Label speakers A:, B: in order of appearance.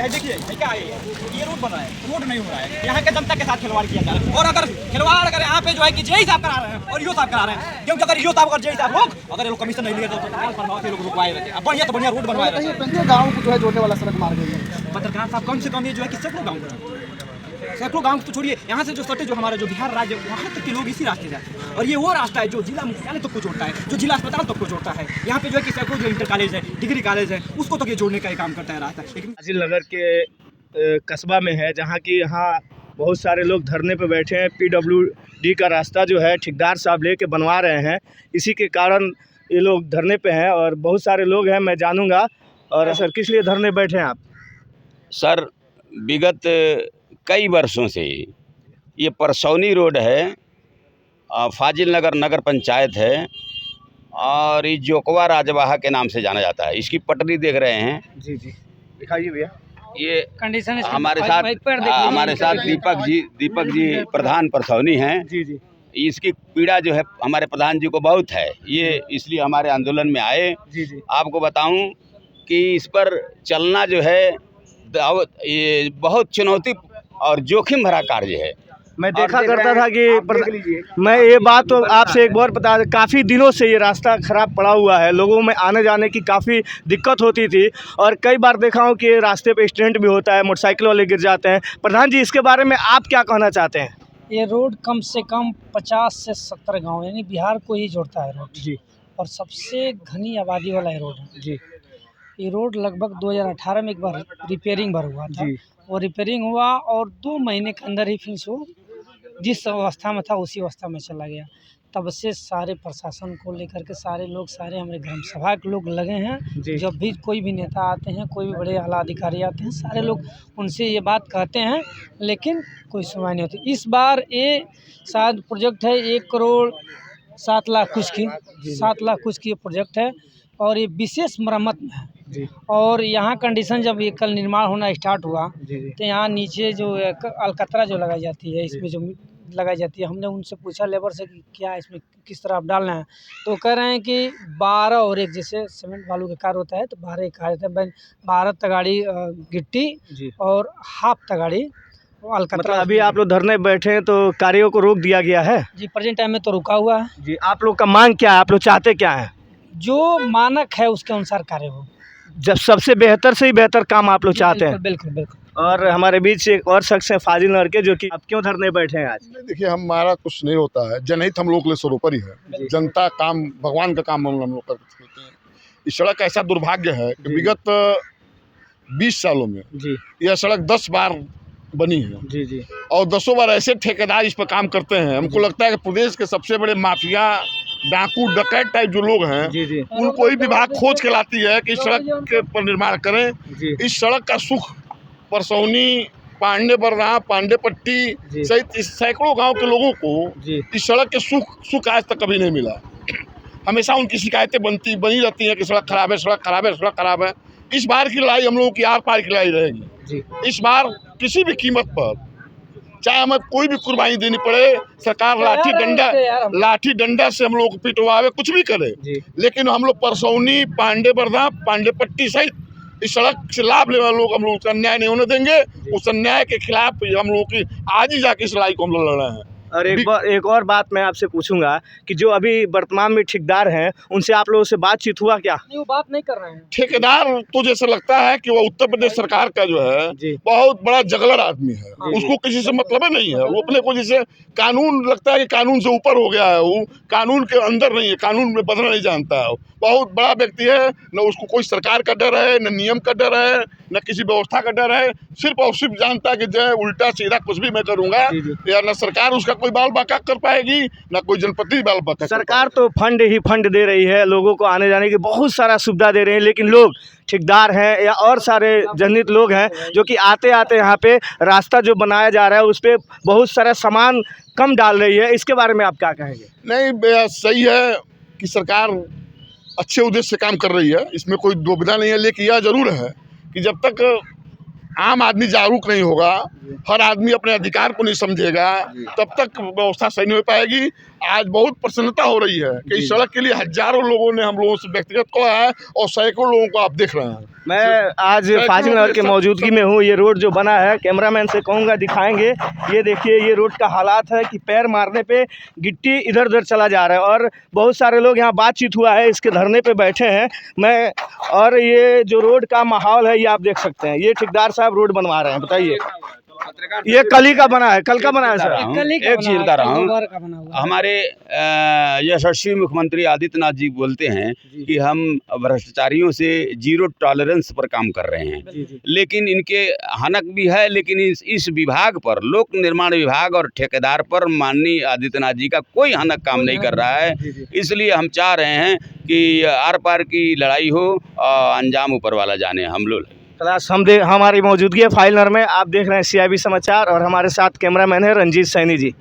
A: देखिए क्या है, ये रोड बन रहा है, रोड नहीं हो रहा है, यहाँ के जनता के साथ खिलवाड़ किया जा रहा है। और अगर खिलवाड़ अगर यहाँ पे जो है कि जेई साहब करा रहे हैं और यो साहब करा रहे हैं, क्योंकि अगर यो साहब अगर जेई साहब अगर ये लोग कमीशन नहीं लिए तो लोग रुकवाए रहते हैं। बढ़िया तो बढ़िया रोड बनवाए रहते हैं।
B: गाँव को जो है जोड़ने वाला सड़क मार्ग है
A: पत्रकार साहब कम से कम ये जो है कि सैकड़ों गाँव तो छोड़िए, यहाँ से जो सटे जो हमारा जो बिहार राज्य वहाँ तक के लोग इसी रास्ते जाते हैं। और ये वो रास्ता है जो जिला मुख्यालय तक को जोड़ता है, जो जिला अस्पताल तक को जोड़ता है। यहाँ पे जो है कि सैकड़ों जो इंटर कॉलेज है, डिग्री कॉलेज है, उसको तक ये जोड़ने का काम करता है रास्ता। लेकिन
C: फाजिल नगर के कस्बा में है, जहाँ की यहाँ बहुत सारे लोग धरने पे बैठे हैं। PWD का रास्ता जो है ठेकेदार साहब लेके बनवा रहे हैं, इसी के कारण ये लोग धरने पे हैं और बहुत सारे लोग हैं, मैं जानूँगा। और सर किस लिए धरने बैठे हैं आप?
D: सर विगत कई वर्षों से ये परसौनी रोड है, फाजिल नगर नगर पंचायत है और ये जोकवा राजवाहा के नाम से जाना जाता है। इसकी पटरी देख रहे हैं
C: जी जी, दिखाइए भैया।
D: ये कंडीशन हमारे साथ दीपक जी प्रधान परसौनी हैं।
C: जी जी,
D: इसकी पीड़ा जो है हमारे प्रधान जी को बहुत है, ये इसलिए हमारे आंदोलन में आए।
C: जी जी,
D: आपको बताऊं कि इस पर चलना जो है ये बहुत चुनौती और जोखिम भरा कार्य है।
C: मैं देखा करता था कि मैं ये बात तो आपसे एक बार बता दें, काफ़ी दिनों से ये रास्ता ख़राब पड़ा हुआ है, लोगों में आने जाने की काफ़ी दिक्कत होती थी और कई बार देखा हूँ कि रास्ते पे एक्सीडेंट भी होता है, मोटरसाइकिल वाले गिर जाते हैं। प्रधान जी, इसके बारे में आप क्या कहना चाहते हैं?
B: ये रोड कम से कम 50 से 70 गांव यानी बिहार को ही जोड़ता है रोड
C: जी,
B: और सबसे घनी आबादी वाला ये रोड है
C: जी,
B: ये रोड लगभग 2018 में एक बार रिपेयरिंग भर हुआ था।
C: जी,
B: वो रिपेयरिंग हुआ और 2 महीने के अंदर ही फिर वो जिस अवस्था में था उसी अवस्था में चला गया। तब से सारे प्रशासन को लेकर के सारे लोग, सारे हमारे ग्राम सभा के लोग लगे हैं। जब भी कोई भी नेता आते हैं, कोई भी बड़े आला अधिकारी आते हैं, सारे लोग उनसे ये बात कहते हैं, लेकिन कोई सुनवाई नहीं होती। इस बार ये शायद प्रोजेक्ट है 1 करोड़ 7 लाख कुछ की, 7 लाख कुछ की प्रोजेक्ट है और ये विशेष मरम्मत में है।
C: जी,
B: और यहाँ कंडीशन जब ये कल निर्माण होना स्टार्ट हुआ
C: जी, जी,
B: तो यहाँ नीचे जो अलकतरा जो लगाई जाती है, इसमें जो लगाई जाती है, हमने उनसे पूछा लेबर से कि क्या इसमें किस तरह आप डालना है, तो कह रहे हैं कि 12 और 1 जैसे सीमेंट बालू का कार होता है तो 12 एक कार है, 12 तगाड़ी गिट्टी
C: जी।
B: और हाफ तगाड़ी अलकतरा।
C: मतलब अभी आप लोग धरने बैठे हैं तो कार्यों को रोक दिया गया है?
B: जी, प्रेजेंट टाइम में तो रुका हुआ है।
C: जी, आप लोग का मांग क्या है, आप लोग चाहते क्या है?
B: जो मानक है उसके अनुसार कार्य हो,
C: जब सबसे बेहतर से ही बेहतर काम आप लोग चाहते हैं।
B: बिल्कुल बिल्कुल।
C: और हमारे बीच एक और शख्स है फाजिल नगर के, जो कि आप क्यों धरने बैठे हैं आज?
E: देखिए, हमारा कुछ नहीं होता है, जनहित हम लोग के लिए सर्वोपरि है। जनता काम भगवान का काम हम लोग करते हैं। इस सड़क का ऐसा दुर्भाग्य है कि विगत 20 सालों में
C: जी,
E: यह सड़क 10 बार बनी है।
C: जी, जी,
E: और 10 बार ऐसे ठेकेदार इस पर काम करते हैं। हमको लगता है कि प्रदेश के सबसे बड़े माफिया, डाकू, डकैत टाइप जो लोग हैं,
C: जी, जी,
E: उनको ही विभाग खोज के लाती है कि इस सड़क के पर निर्माण करें।
C: जी,
E: इस सड़क का सुख परसौनी, पांडे बररा, पांडे पट्टी सहित इस सैकड़ों गांव के लोगों को
C: जी,
E: इस सड़क के सुख आज तक कभी नहीं मिला। हमेशा उनकी शिकायतें बनी रहती हैं कि सड़क खराब है, सड़क खराब है, सड़क खराब है। इस बार की लड़ाई हम लोगों की आर पार की लड़ाई रहेगी।
C: जी,
E: इस बार किसी भी कीमत पर, चाहे हमें कोई भी कुर्बानी देनी पड़े, सरकार लाठी डंडा से हम लोग को पिटवावे, कुछ भी करे, लेकिन हम लोग परसौनी, पांडे बरदा, पांडे पट्टी सहित इस सड़क से लाभ लेने वाले लोग, हम लोग अन्याय नहीं होने देंगे। उस अन्याय के खिलाफ हम लोग की आज ही जाके इस लड़ाई को हम लोग लड़ रहे हैं।
C: और एक और बात मैं आपसे पूछूंगा कि जो अभी वर्तमान में ठेकेदार हैं, उनसे आप लोगों से बातचीत हुआ क्या?
B: नहीं, वो बात नहीं कर रहे हैं।
E: ठेकेदार तो जैसे लगता है कि वो उत्तर प्रदेश सरकार का जो है बहुत बड़ा जगलर आदमी है। उसको किसी से मतलब ही नहीं है। वो अपने को जैसे कानून लगता है कि कानून से ऊपर हो गया है, वो कानून के अंदर नहीं है, कानून में बदलना नहीं जानता है। बहुत बड़ा व्यक्ति है, न उसको कोई सरकार का डर है, न नियम का डर है, न किसी व्यवस्था का डर है। सिर्फ और सिर्फ जानता है कि जो है उल्टा सीधा कुछ भी मैं करूंगा, या न सरकार उसका कोई बाल बाका कर पाएगी, न कोई जनप्रतिनिधि बाल बाका।
C: सरकार तो फंड ही फंड दे रही है, लोगों को आने जाने की बहुत सारा सुविधा दे रहे हैं, लेकिन लोग ठेकेदार हैं या और सारे जनहित लोग हैं जो कि आते आते यहाँ पे रास्ता जो बनाया जा रहा है उस पर बहुत सारा सामान कम डाल रही है। इसके बारे में आप क्या कहेंगे?
E: नहीं, सही है कि सरकार अच्छे उद्देश्य से काम कर रही है, इसमें कोई दुविधा नहीं है। लेकिन यह जरूर है कि जब तक आम आदमी जागरूक नहीं होगा, हर आदमी अपने अधिकार को नहीं समझेगा, तब तक व्यवस्था सही नहीं हो पाएगी। आज बहुत प्रसन्नता हो रही है कि इस सड़क के लिए हजारों लोगों ने हम लोगों से व्यक्तिगत कहा है और सैकड़ों लोगों को आप देख रहे हैं।
C: मैं आज फाजिल नगर के मौजूदगी में हूँ। ये रोड जो बना है, कैमरामैन से कहूँगा दिखाएंगे। ये देखिए, ये रोड का हालात है कि पैर मारने पे गिट्टी इधर उधर चला जा रहा है और बहुत सारे लोग यहाँ बातचीत हुआ है, इसके धरने पे बैठे हैं। और ये जो रोड का माहौल है ये आप देख सकते हैं। ये ठेकेदार साहब रोड बनवा रहे हैं। बताइए, ये कल ही का बना है? कल का बना है सर?
D: एक चीज बता रहा हूँ, हमारे यशस्वी मुख्यमंत्री आदित्यनाथ जी बोलते हैं कि हम भ्रष्टाचारियों से जीरो टॉलरेंस पर काम कर रहे हैं, लेकिन इनके हनक भी है। लेकिन इस विभाग पर, लोक निर्माण विभाग और ठेकेदार पर माननीय आदित्यनाथ जी का कोई हनक काम नहीं कर रहा है। इसलिए हम चाह रहे हैं कि आर पार की लड़ाई हो और अंजाम ऊपर वाला जाने। हम लोग
C: क्लास हमारी मौजूदगी है फाइल नगर में। आप देख रहे हैं CIB समाचार और हमारे साथ कैमरामैन है रंजीत सैनी जी।